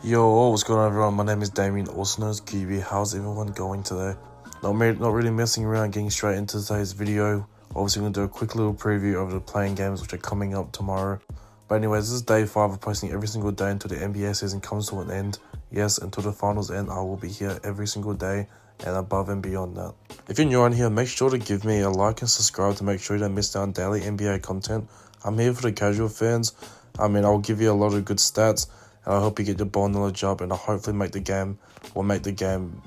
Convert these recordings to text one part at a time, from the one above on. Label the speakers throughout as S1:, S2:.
S1: Yo, what's going on everyone? My name is Damien, also known as Qybii. How's everyone going today? Not really messing around, getting straight into today's video. Obviously, I'm going to do a quick little preview of the playing games which are coming up tomorrow. But anyways, this is day 5 of posting every single day until the NBA season comes to an end. Yes, until the finals end, I will be here every single day and above and beyond that. If you're new on here, make sure to give me a like and subscribe to make sure you don't miss out on daily NBA content. I'm here for the casual fans. I'll give you a lot of good stats. And I hope you get your ball knowledge up, and I'll hopefully make the game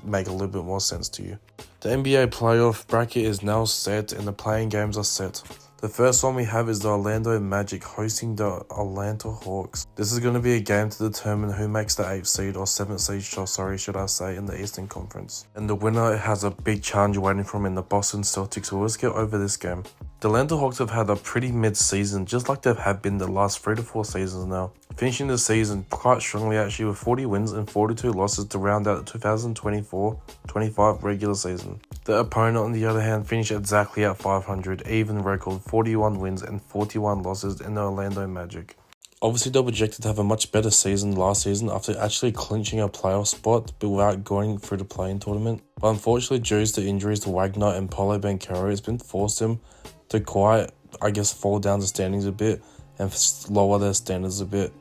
S1: make a little bit more sense to you. The NBA playoff bracket is now set, and the playing games are set. The first one we have is the Orlando Magic hosting the Atlanta Hawks. This is going to be a game to determine who makes the 8th seed or 7th seed, should I say, in the Eastern Conference. And the winner has a big challenge waiting for him in the Boston Celtics. So let's get over this game. The Atlanta Hawks have had a pretty mid-season, just like they've had been the last 3 to 4 seasons now. Finishing the season quite strongly actually with 40 wins and 42 losses to round out the 2024-25 regular season. The opponent on the other hand finished exactly at 500, even record 41 wins and 41 losses in the Orlando Magic. Obviously they were projected to have a much better season last season after actually clinching a playoff spot but without going through the play-in tournament. But unfortunately due to injuries to Wagner and Paolo Banchero, it's been forced them to fall down the standings a bit and lower their standards a bit.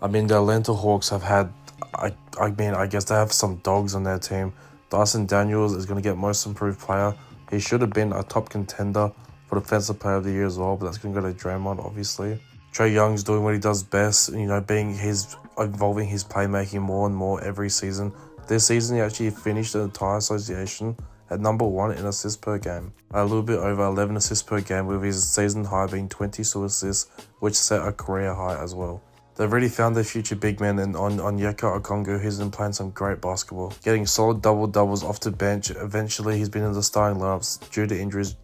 S1: The Atlanta Hawks have had, I guess they have some dogs on their team. Dyson Daniels is going to get most improved player. He should have been a top contender for defensive player of the year as well, but that's going to go to Draymond, obviously. Trae Young's doing what he does best, evolving his playmaking more and more every season. This season, he actually finished the entire association at number 1 in assists per game. A little bit over 11 assists per game, with his season high being 22 assists, which set a career high as well. They've already found their future big man in Onyeka Okongwu, who's been playing some great basketball. Getting solid double-doubles off the bench. Eventually, he's been in the starting lineups due to injuries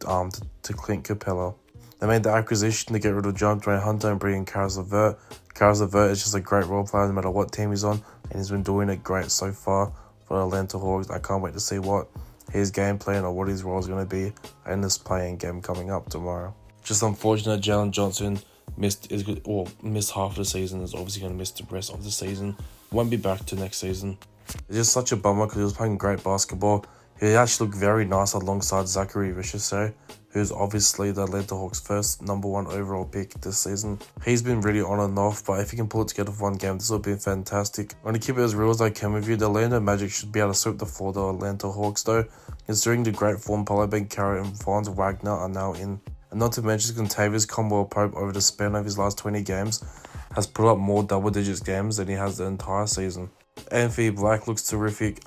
S1: to Clint Capella. They made the acquisition to get rid of John Hunter and bring in Caris LeVert. Caris LeVert is just a great role player no matter what team he's on, and he's been doing it great so far for the Atlanta Hawks. I can't wait to see what his game plan or what his role is going to be in this playing game coming up tomorrow. Just unfortunate Jalen Johnson missed half the season. Is obviously going to miss the rest of the season. Won't be back to next season. It's just such a bummer because he was playing great basketball. He actually looked very nice alongside Zachary Richardson, who's obviously the Atlanta Hawks' first number 1 overall pick this season. He's been really on and off, but if he can pull it together for one game, this will be fantastic. I'm going to keep it as real as I can with you. The Orlando Magic should be able to sweep the floor. The Atlanta Hawks, though, considering the great form Paolo Banchero and Franz Wagner are now in. And not to mention Contavious Caldwell-Pope over the span of his last 20 games has put up more double-digits games than he has the entire season. Anthony Black looks terrific.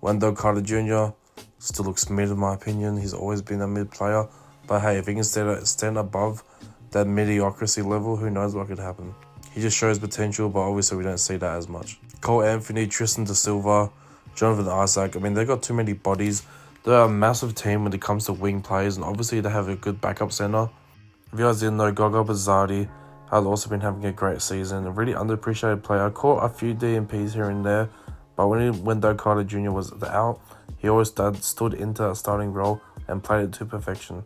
S1: Wendell Carter Jr. still looks mid in my opinion. He's always been a mid player. But hey, if he can stand above that mediocrity level, who knows what could happen. He just shows potential, but obviously we don't see that as much. Cole Anthony, Tristan Da Silva, Jonathan Isaac. They've got too many bodies. They're a massive team when it comes to wing players, and obviously they have a good backup center. If you guys didn't know, Goga Bazzardi has also been having a great season. A really underappreciated player. Caught a few DMPs here and there, but when Wendell Carter Jr. was out, he always stood into a starting role and played it to perfection.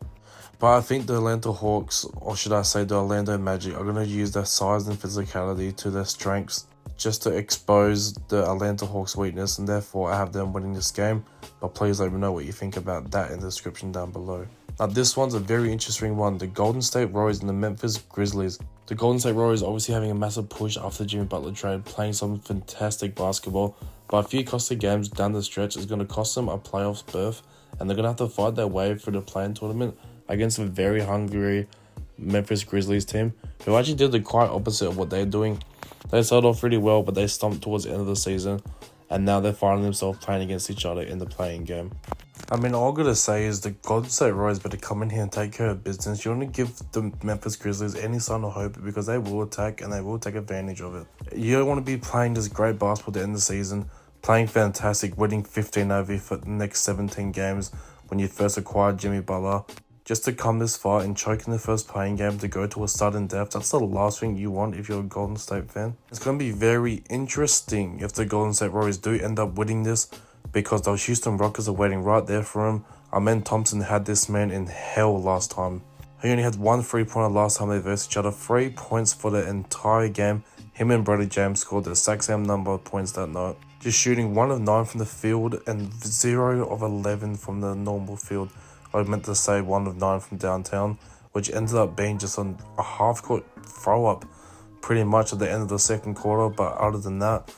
S1: But I think the Atlanta Hawks, or should I say the Orlando Magic, are going to use their size and physicality to their strengths just to expose the Atlanta Hawks' weakness, and therefore I have them winning this game. But please let me know what you think about that in the description down below. Now this one's a very interesting one. The Golden State Warriors and the Memphis Grizzlies. The Golden State Warriors obviously having a massive push after the Jimmy Butler trade, playing some fantastic basketball. But a few costly games down the stretch is going to cost them a playoffs berth, and they're going to have to fight their way through the play-in tournament against a very hungry Memphis Grizzlies team, who actually did the quite opposite of what they're doing. They started off really well, but they stumped towards the end of the season, and now they're finding themselves playing against each other in the playing game. All I'm going to say is the Golden State Warriors better come in here and take care of business. You want to give the Memphis Grizzlies any sign of hope because they will attack and they will take advantage of it. You don't want to be playing this great basketball at the end of the season, playing fantastic, winning 15 over for the next 17 games when you first acquired Jimmy Butler, just to come this far and choke in the first playing game to go to a sudden death. That's the last thing you want if you're a Golden State fan. It's going to be very interesting if the Golden State Warriors do end up winning this, because those Houston Rockets are waiting right there for him. Amen Thompson had this man in hell last time. He only had 1 3-pointer last time they versed each other. 3 points for the entire game. Him and Brody James scored the exact same number of points that night, just shooting 1 of 9 from the field and 0 of 11 from the normal field. I meant to say 1 of 9 from downtown, which ended up being just on a half-court throw-up pretty much at the end of the second quarter. But other than that,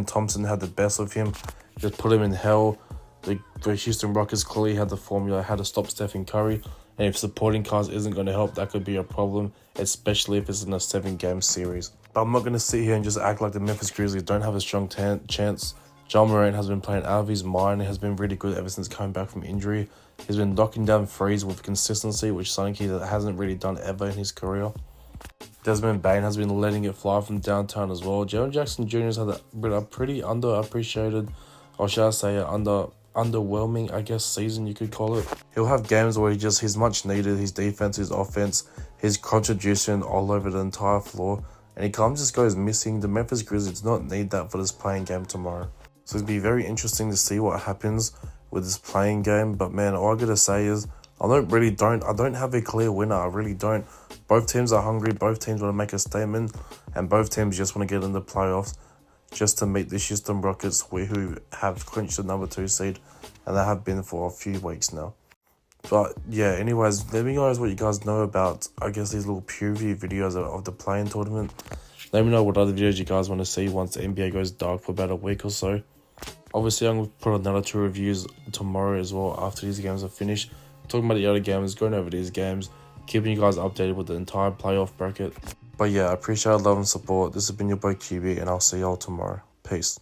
S1: Thompson had the best of him, just put him in hell. The Houston Rockets clearly had the formula how to stop Stephen Curry, and if supporting cast isn't going to help, that could be a problem, especially if it's in a 7-game series. But I'm not going to sit here and just act like the Memphis Grizzlies don't have a strong chance. John Morant has been playing out of his mind and has been really good ever since coming back from injury. He's been knocking down threes with consistency, which something he hasn't really done ever in his career. Desmond Bane has been letting it fly from downtown as well. Jaren Jackson Jr. has had a pretty underappreciated, or should I say underwhelming, I guess, season you could call it. He'll have games where he's much needed, his defense, his offense, his contribution all over the entire floor, and he kind of just goes missing. The Memphis Grizzlies do not need that for this playing game tomorrow. So it'll be very interesting to see what happens with this playing game. But man, all I gotta say is I don't have a clear winner. I really don't. Both teams are hungry. Both teams want to make a statement, and both teams just want to get in the playoffs just to meet the Houston Rockets, who have clinched the number 2 seed, and they have been for a few weeks now. But yeah, anyways, let me know what you guys know about, I guess, these little preview videos of the playing tournament. Let me know what other videos you guys want to see once the NBA goes dark for about a week or so. Obviously, I'm going to put another 2 reviews tomorrow as well after these games are finished. Talking about the other games, going over these games, keeping you guys updated with the entire playoff bracket. But yeah, I appreciate love and support. This has been your boy QB, and I'll see y'all tomorrow. Peace.